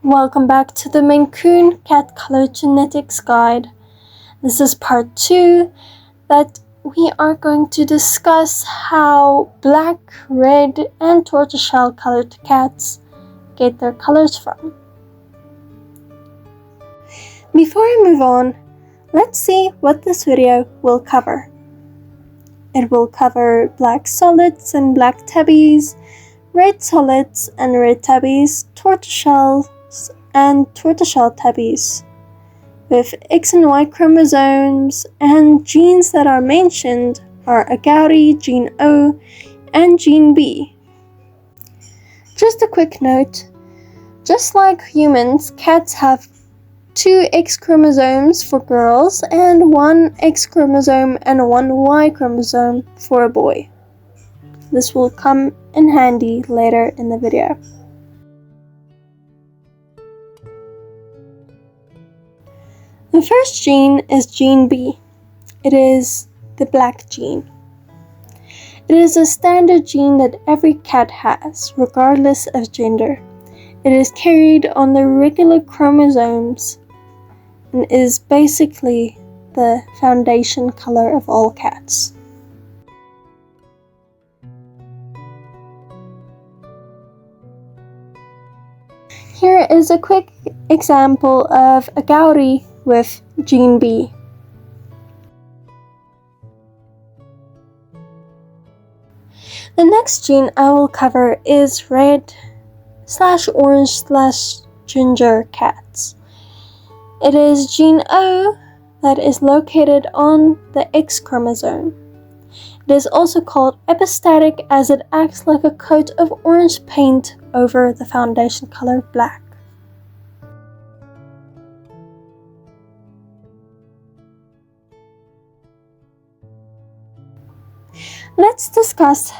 Welcome back to the Maine Coon Cat Color Genetics Guide. This is part 2 that we are going to discuss how black, red, and tortoiseshell colored cats get their colors from. Before I move on, let's see what this video will cover. It will cover black solids and black tabbies, red solids and red tabbies, tortoiseshells and tortoiseshell tabbies, with X and Y chromosomes, and genes that are mentioned are agouti, gene O, and gene B. Just a quick note, just like humans, cats have 2 X chromosomes for girls and 1 X chromosome and 1 Y chromosome for a boy. This will come in handy later in the video. The first gene is gene B. It is the black gene. It is a standard gene that every cat has, regardless of gender. It is carried on the regular chromosomes and is basically the foundation color of all cats. Here is a quick example of agouti with gene B. The next gene I will cover is red/orange/ginger cats. It is gene O that is located on the X chromosome. It is also called epistatic as it acts like a coat of orange paint over the foundation color black. Let's discuss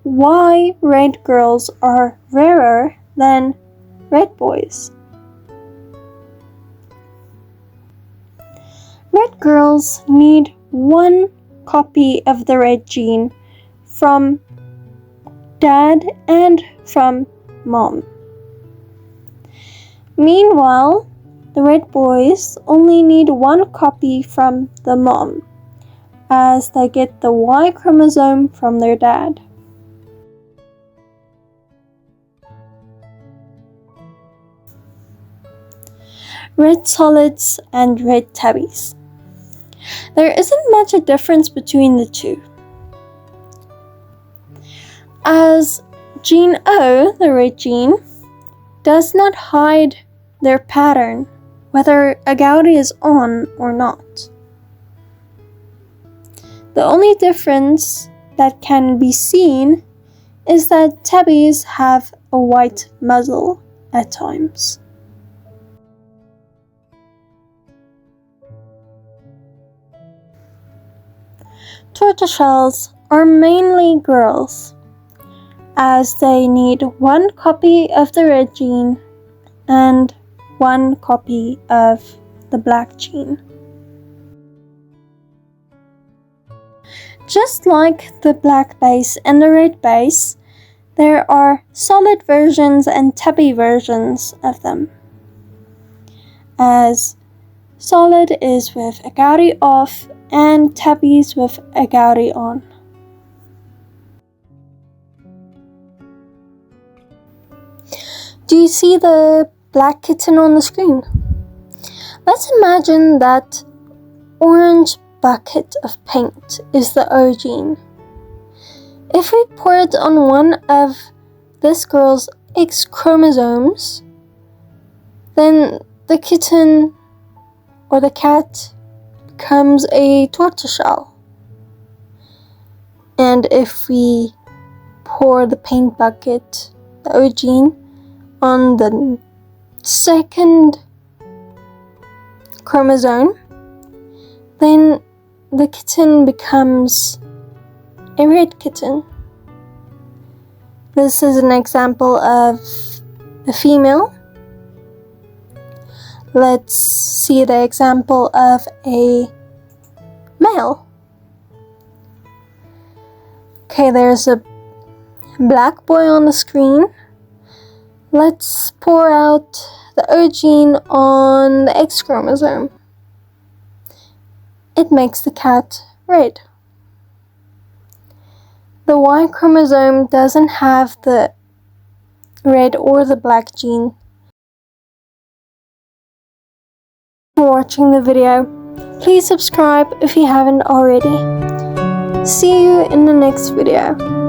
why red girls are rarer than red boys. Red girls need 1 copy of the red gene from dad and from mom. Meanwhile, the red boys only need 1 copy from the mom, as they get the Y chromosome from their dad. Red solids and red tabbies. There isn't much a difference between the two, as gene O, the red gene, does not hide their pattern, whether agouti is on or not. The only difference that can be seen is that tabbies have a white muzzle at times. Tortoiseshells are mainly girls, as they need 1 copy of the red gene and 1 copy of the black gene. Just like the black base and the red base, there are solid versions and tabby versions of them, as solid is with agouti off and tabbies with agouti on. Do you see the black kitten on the screen? Let's imagine that orange bucket of paint is the O gene. If we pour it on one of this girl's X chromosomes, then the kitten or the cat becomes a tortoiseshell. And if we pour the paint bucket, the O gene, on the second chromosome, then the kitten becomes a red kitten. This is an example of a female. Let's see the example of a male. Okay, there's a black boy on the screen. Let's pour out the O gene on the X chromosome. It makes the cat red. The Y chromosome doesn't have the red or the black gene. Thanks for watching the video. Please subscribe if you haven't already. See you in the next video.